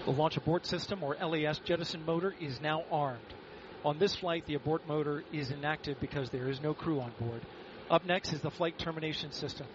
The launch abort system, or LAS jettison motor, is now armed. On this flight, the abort motor is inactive because there is no crew on board. Up next is the flight termination system,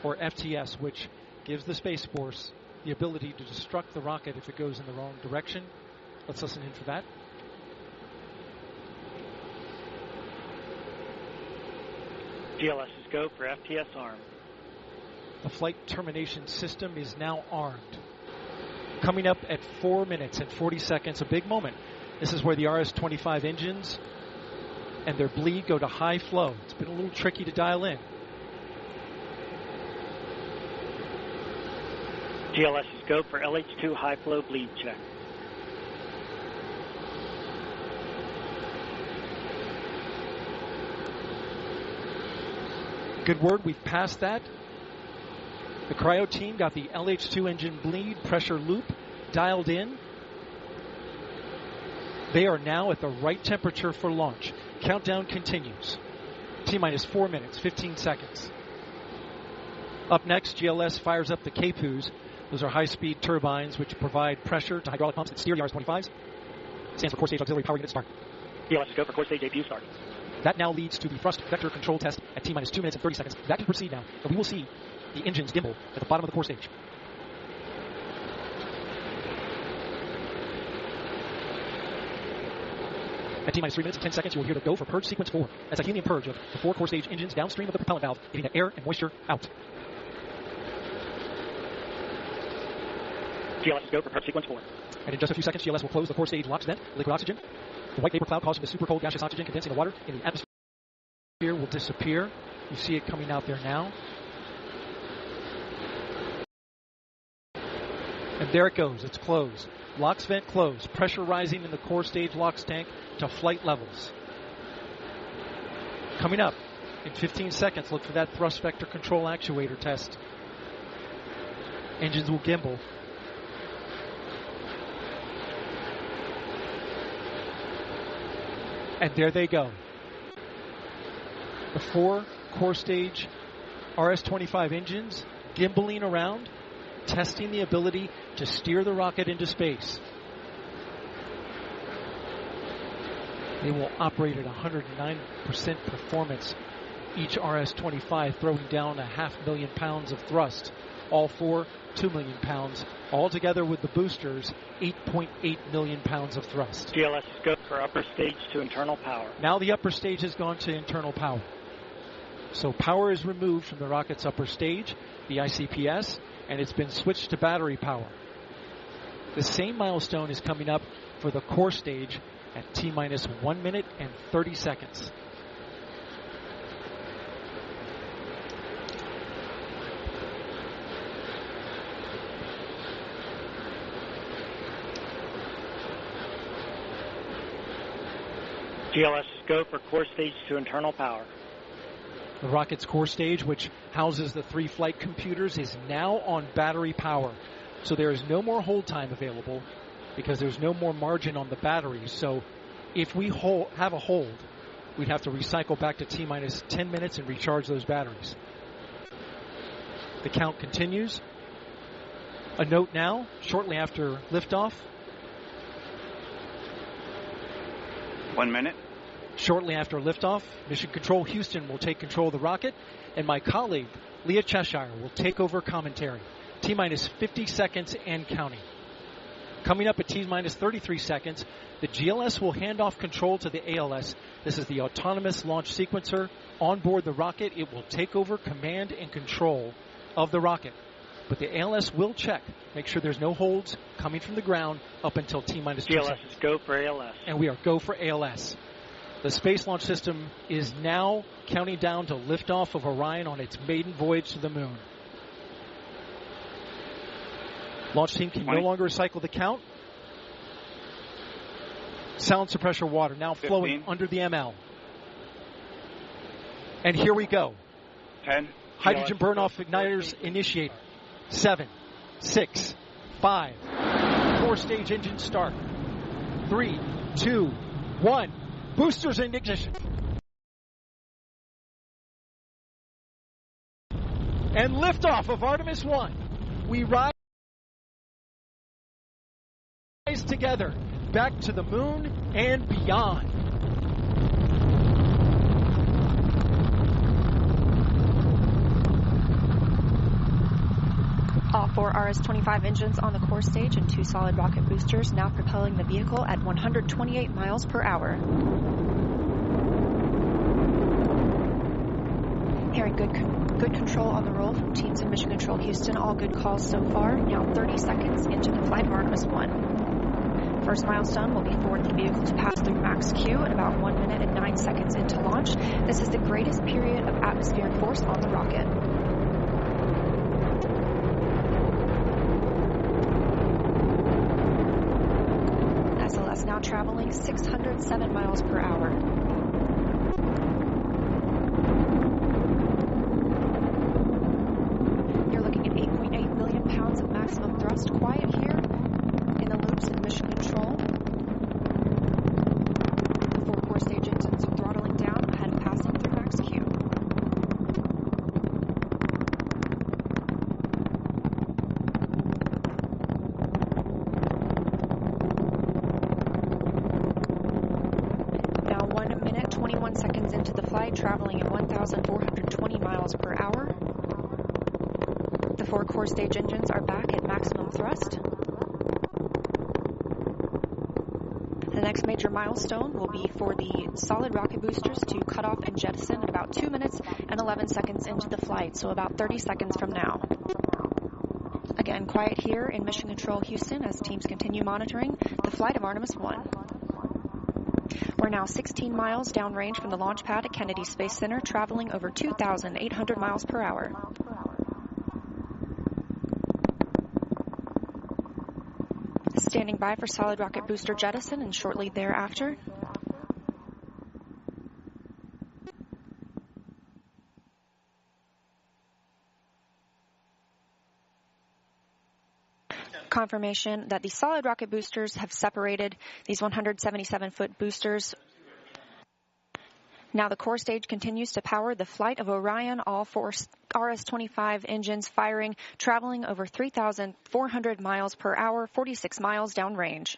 or FTS, which gives the Space Force the ability to destruct the rocket if it goes in the wrong direction. Let's listen in for that. GLS is go for FTS arm. The flight termination system is now armed. Coming up at 4 minutes and 40 seconds, a big moment. This is where the RS-25 engines and their bleed go to high flow. It's been a little tricky to dial in. GLS is go for LH2 high flow bleed check. Good word, we've passed that. The cryo team got the LH2 engine bleed pressure loop dialed in. They are now at the right temperature for launch. Countdown continues. T-minus 4 minutes, 15 seconds. Up next, GLS fires up the KPUs. Those are high-speed turbines which provide pressure to hydraulic pumps that steer the RS-25s. Stands for Core Stage Auxiliary Power Unit Start. GLS is go for Core Stage APU start. That now leads to the thrust vector control test at T-minus 2 minutes and 30 seconds. That can proceed now, and we will see the engines gimbal at the bottom of the core stage. At T-minus 3 minutes and 10 seconds, you will hear the go for purge sequence 4. That's a helium purge of the 4 core stage engines downstream of the propellant valve, getting the air and moisture out. GLS is go for purge sequence 4. And in just a few seconds, GLS will close the core stage LOX vent, liquid oxygen. The white vapor cloud causing the super cold gaseous oxygen condensing the water in the atmosphere will disappear. You see it coming out there now. And there it goes. It's closed. LOX vent closed. Pressure rising in the core stage LOX tank to flight levels. Coming up in 15 seconds, look for that thrust vector control actuator test. Engines will gimbal. And there they go. The 4 core stage RS-25 engines gimbaling around, testing the ability to steer the rocket into space. They will operate at 109% performance. Each RS-25 throwing down 500,000 pounds of thrust. All 4, 2 million pounds. Altogether with the boosters, 8.8 million pounds of thrust. GLS is go for upper stage to internal power. Now the upper stage has gone to internal power. So power is removed from the rocket's upper stage, the ICPS, and it's been switched to battery power. The same milestone is coming up for the core stage at T-minus 1 minute and 30 seconds. GLS is go for core stage to internal power. The rocket's core stage, which houses the 3 flight computers, is now on battery power. So there is no more hold time available because there's no more margin on the batteries. So if we have a hold, we'd have to recycle back to T-minus 10 minutes and recharge those batteries. The count continues. A note now, shortly after liftoff. 1 minute. Shortly after liftoff, Mission Control Houston will take control of the rocket, and my colleague, Leah Cheshire, will take over commentary. T-minus 50 seconds and counting. Coming up at T-minus 33 seconds, the GLS will hand off control to the ALS. This is the autonomous launch sequencer. On board the rocket, it will take over command and control of the rocket. But the ALS will check, make sure there's no holds coming from the ground up until T-minus 2 seconds. GLS is go for ALS. And we are go for ALS. The Space Launch System is now counting down to liftoff of Orion on its maiden voyage to the moon. Launch team can no longer recycle the count. Sound suppressor water now 15. Flowing under the ML. And here we go. 10. Hydrogen burn-off igniters initiated. 7, 6, 5. Core stage engine start. 3, 2, 1. Boosters in ignition. And liftoff of Artemis 1. We ride together, back to the moon and beyond. All 4 RS-25 engines on the core stage and 2 solid rocket boosters now propelling the vehicle at 128 miles per hour. Hearing good control on the roll from teams in Mission Control Houston. All good calls so far. Now 30 seconds into the flight of Artemis 1. First milestone will be for the vehicle to pass through max Q at about 1 minute and 9 seconds into launch. This is the greatest period of atmospheric force on the rocket. SLS now traveling 607 miles per hour. You're looking at 8.8 million pounds of maximum thrust. Quiet here in the loops in Mission Control. The 4 core stage engines are throttling down ahead of passing through max Q. Now 1 minute, 21 seconds into the flight, traveling at 1,420 miles per hour. The 4 core stage engines are back at maximum thrust. The next major milestone will be for the solid rocket boosters to cut off and jettison at about 2 minutes and 11 seconds into the flight, so about 30 seconds from now. Again, quiet here in Mission Control Houston as teams continue monitoring the flight of Artemis 1. We're now 16 miles downrange from the launch pad at Kennedy Space Center, traveling over 2,800 miles per hour. Standing by for solid rocket booster jettison and shortly thereafter. Confirmation that the solid rocket boosters have separated these 177-foot boosters. Now the core stage continues to power the flight of Orion, all 4 RS-25 engines firing, traveling over 3,400 miles per hour, 46 miles downrange.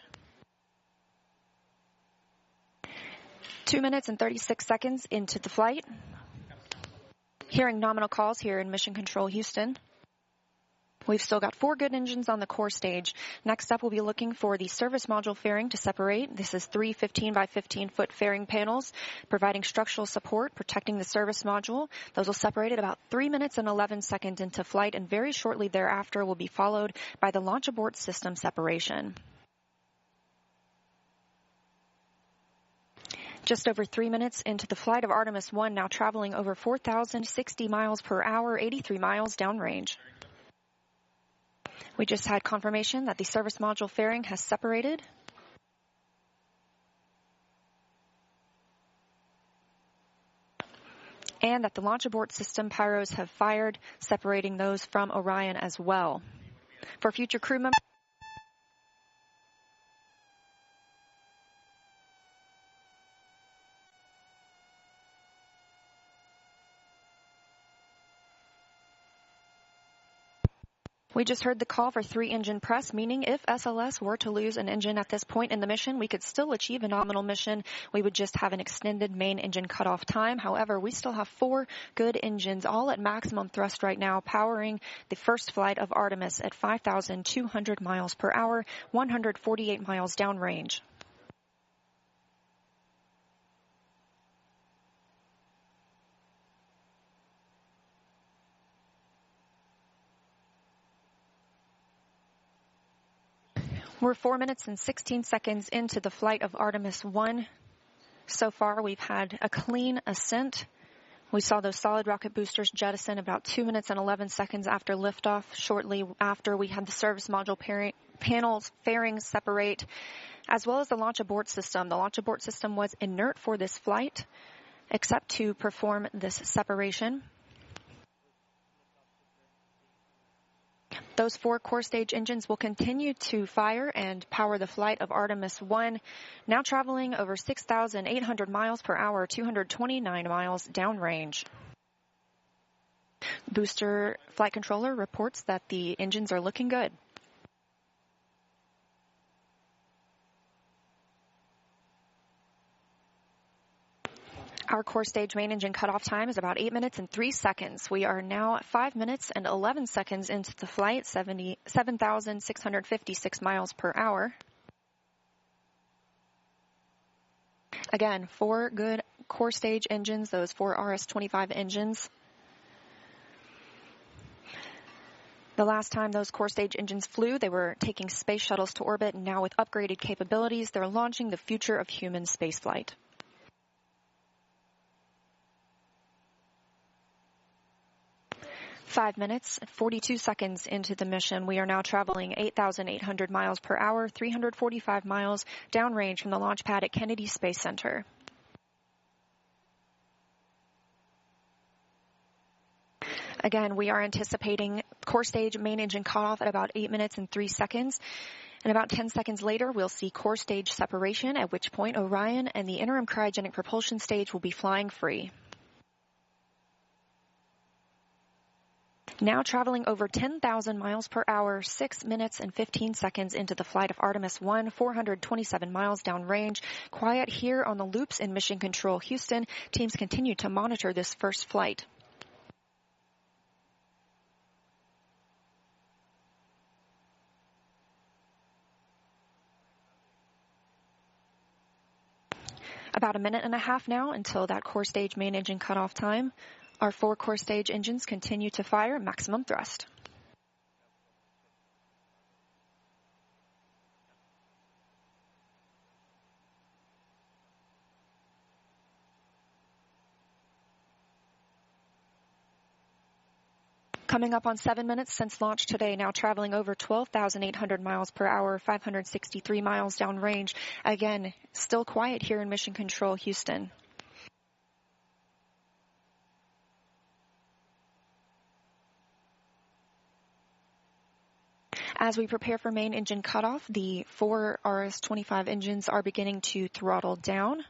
2 minutes and 36 seconds into the flight. Hearing nominal calls here in Mission Control Houston. We've still got 4 good engines on the core stage. Next up, we'll be looking for the service module fairing to separate. This is 3 15 by 15-foot fairing panels, providing structural support, protecting the service module. Those will separate at about 3 minutes and 11 seconds into flight, and very shortly thereafter will be followed by the launch abort system separation. Just over 3 minutes into the flight of Artemis 1, now traveling over 4,060 miles per hour, 83 miles downrange. We just had confirmation that the service module fairing has separated. And that the launch abort system pyros have fired, separating those from Orion as well. For future crew members, we just heard the call for 3-engine press, meaning if SLS were to lose an engine at this point in the mission, we could still achieve a nominal mission. We would just have an extended main engine cutoff time. However, we still have 4 good engines, all at maximum thrust right now, powering the first flight of Artemis at 5,200 miles per hour, 148 miles downrange. We're 4 minutes and 16 seconds into the flight of Artemis 1. So far, we've had a clean ascent. We saw those solid rocket boosters jettison about 2 minutes and 11 seconds after liftoff. Shortly after, we had the service module panels fairings separate, as well as the launch abort system. The launch abort system was inert for this flight, except to perform this separation. Those 4 core stage engines will continue to fire and power the flight of Artemis 1, now traveling over 6,800 miles per hour, 229 miles downrange. Booster flight controller reports that the engines are looking good. Our core stage main engine cutoff time is about 8 minutes and 3 seconds. We are now at 5 minutes and 11 seconds into the flight, 7,656 miles per hour. Again, 4 good core stage engines, those 4 RS-25 engines. The last time those core stage engines flew, they were taking space shuttles to orbit, and now with upgraded capabilities, they're launching the future of human spaceflight. Five minutes, 42 seconds into the mission, we are now traveling 8,800 miles per hour, 345 miles downrange from the launch pad at Kennedy Space Center. Again, we are anticipating core stage main engine cutoff at about 8 minutes and 3 seconds. And about 10 seconds later, we'll see core stage separation, at which point Orion and the interim cryogenic propulsion stage will be flying free. Now traveling over 10,000 miles per hour, 6 minutes and 15 seconds into the flight of Artemis 1, 427 miles downrange. Quiet here on the loops in Mission Control Houston. Teams continue to monitor this first flight. About a minute and a half now until that core stage main engine cutoff time. Our 4 core stage engines continue to fire maximum thrust. Coming up on 7 minutes since launch today, now traveling over 12,800 miles per hour, 563 miles downrange. Again, still quiet here in Mission Control Houston. As we prepare for main engine cutoff, the 4 RS-25 engines are beginning to throttle down.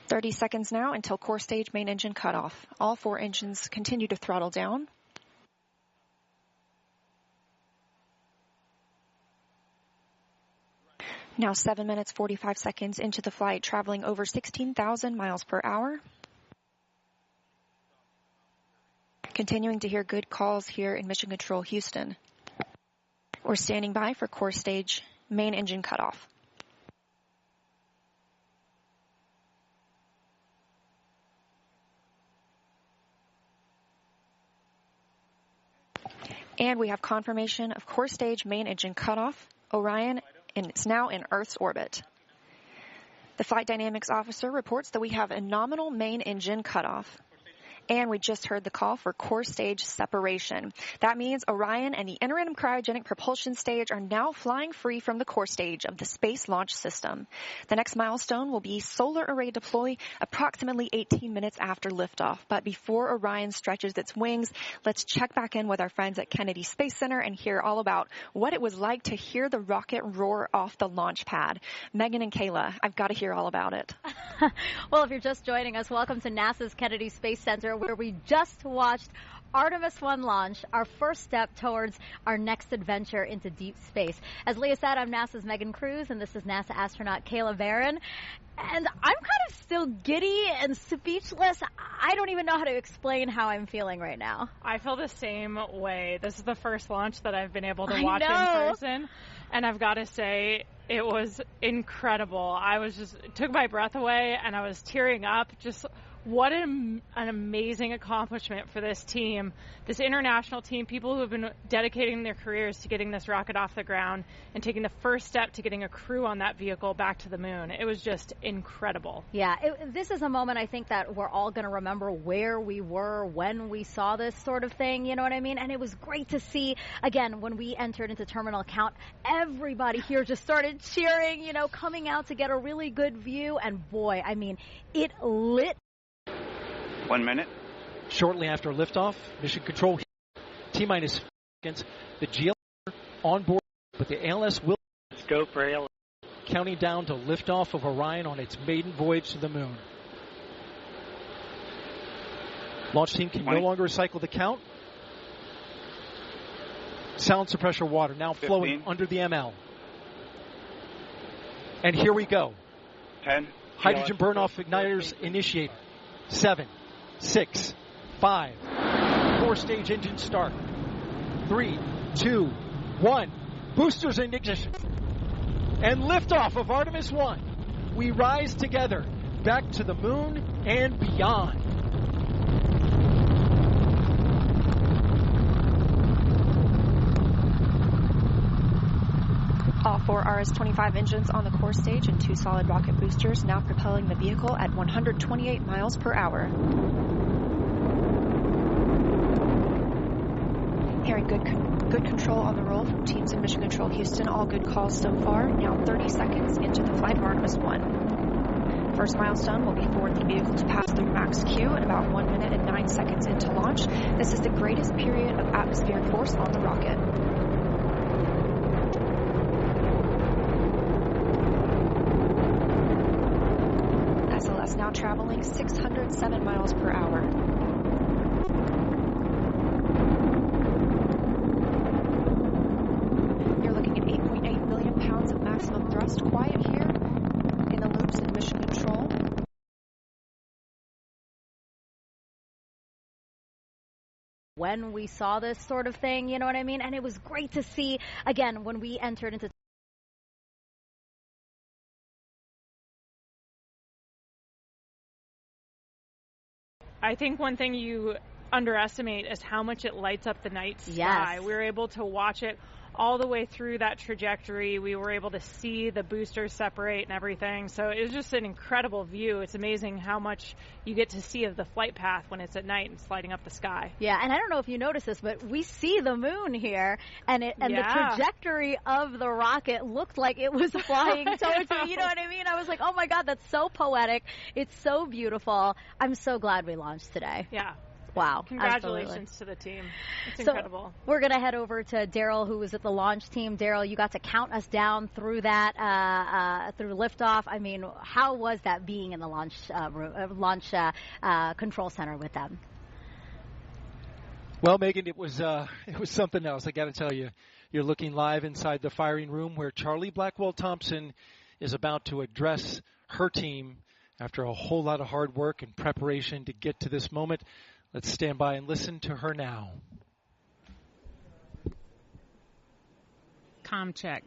"30 seconds now until core stage main engine cutoff. All 4 engines continue to throttle down. Now 7 minutes, 45 seconds into the flight, traveling over 16,000 miles per hour. Continuing to hear good calls here in Mission Control Houston. We're standing by for core stage main engine cutoff. And we have confirmation of core stage main engine cutoff. Orion, and it's now in Earth's orbit. The Flight Dynamics Officer reports that we have a nominal main engine cutoff. And we just heard the call for core stage separation. That means Orion and the interim cryogenic propulsion stage are now flying free from the core stage of the Space Launch System. The next milestone will be solar array deploy approximately 18 minutes after liftoff. But before Orion stretches its wings, let's check back in with our friends at Kennedy Space Center and hear all about what it was like to hear the rocket roar off the launch pad. Megan and Kayla, I've got to hear all about it. Well, if you're just joining us, welcome to NASA's Kennedy Space Center, where we just watched Artemis 1 launch, our first step towards our next adventure into deep space. As Leah said, I'm NASA's Megan Cruz, and this is NASA astronaut Kayla Barron. And I'm kind of still giddy and speechless. I don't even know how to explain how I'm feeling right now. I feel the same way. This is the first launch that I've been able to watch in person. And I've got to say, it was incredible. It took my breath away, and I was tearing up. Just what an amazing accomplishment for this team, this international team, people who have been dedicating their careers to getting this rocket off the ground and taking the first step to getting a crew on that vehicle back to the moon. It was just incredible. Yeah, this is a moment I think that we're all going to remember where we were when we saw this sort of thing, you know what I mean? And it was great to see, again, when we entered into terminal count, everybody here just started cheering, you know, coming out to get a really good view. And boy, I mean, it lit. 1 minute. Shortly after liftoff, Mission Control, T-minus seconds, the GLR on board with the ALS will go for ALS. Counting down to liftoff of Orion on its maiden voyage to the moon. Launch team can no longer recycle the count. Sound suppressor water now flowing 15. under the ML. And here we go. 10. Hydrogen burn-off igniters initiated. 7, 6, 5. 4-stage engine start. 3, 2, 1. Boosters in ignition. And liftoff of Artemis 1. We rise together back to the moon and beyond. All 4 RS-25 engines on the core stage and 2 solid rocket boosters now propelling the vehicle at 128 miles per hour. Hearing good control on the roll from teams in Mission Control Houston. All good calls so far. Now 30 seconds into the flight of Artemis 1. First milestone will be for the vehicle to pass through max Q in about 1 minute and 9 seconds into launch. This is the greatest period of atmospheric force on the rocket. SLS now traveling 607 miles per hour. You're looking at 8.8 million pounds of maximum thrust. Quiet here in the loops in Mission Control. When we saw this sort of thing, you know what I mean? And it was great to see, again, when we entered into I think one thing you underestimate is how much it lights up the night sky. Yes. We were able to watch it all the way through that trajectory. We were able to see the boosters separate and everything. So it was just an incredible view. It's amazing how much you get to see of the flight path when it's at night and it's lighting up the sky. Yeah, and I don't know if you noticed this, but we see the moon here, and the trajectory of the rocket looked like it was flying towards me. You know what I mean? I was like, oh my God, that's so poetic. It's so beautiful. I'm so glad we launched today. Yeah. Wow. Congratulations to the team. It's incredible. We're going to head over to Daryl, who was at the launch team. Daryl, you got to count us down through that, through liftoff. I mean, how was that being in the launch control center with them? Well, Megan, it was something else. I got to tell you, you're looking live inside the firing room where Charlie Blackwell-Thompson is about to address her team after a whole lot of hard work and preparation to get to this moment. Let's stand by and listen to her now. Comm check.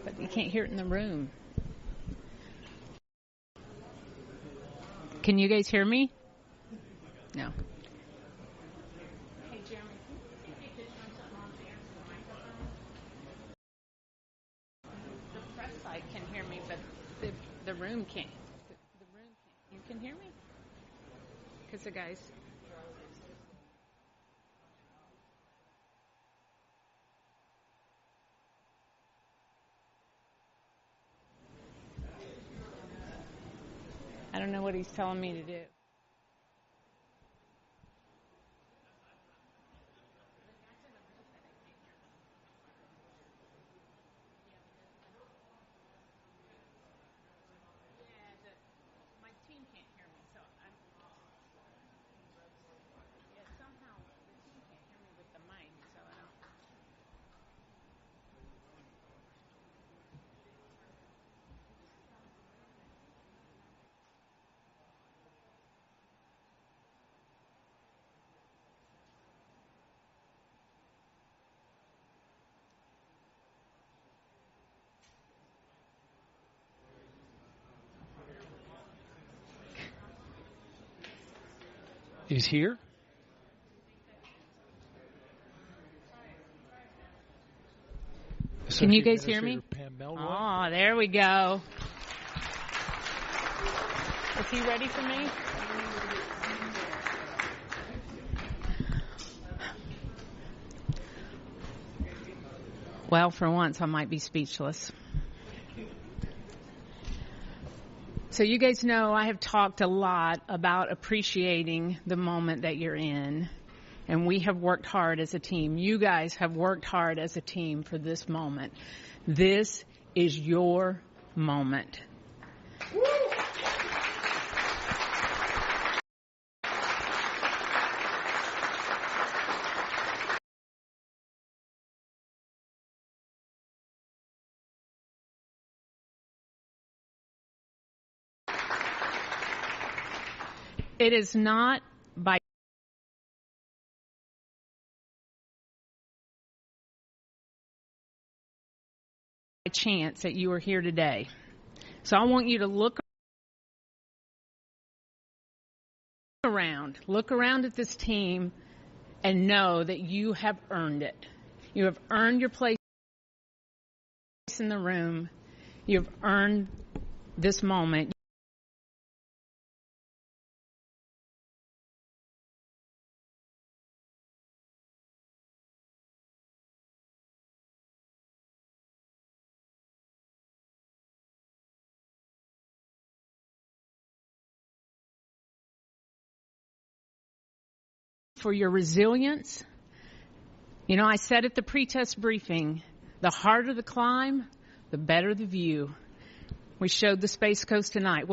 But you can't hear it in the room. Can you guys hear me? No. Hey, Jeremy, can you see if you could turn something on there for the microphone? The press side can hear me, but the room can't. The room can't. You can hear me? Because the guys... I don't know what he's telling me to do. He's here. Can you guys hear me? Oh, there we go. Is he ready for me? Well, for once, I might be speechless. So you guys know I have talked a lot about appreciating the moment that you're in. And we have worked hard as a team. You guys have worked hard as a team for this moment. This is your moment. It is not by chance that you are here today. So I want you to look around at this team and know that you have earned it. You have earned your place in the room. You have earned this moment. For your resilience. You know, I said at the pre-test briefing, the harder the climb, the better the view. We showed the Space Coast tonight.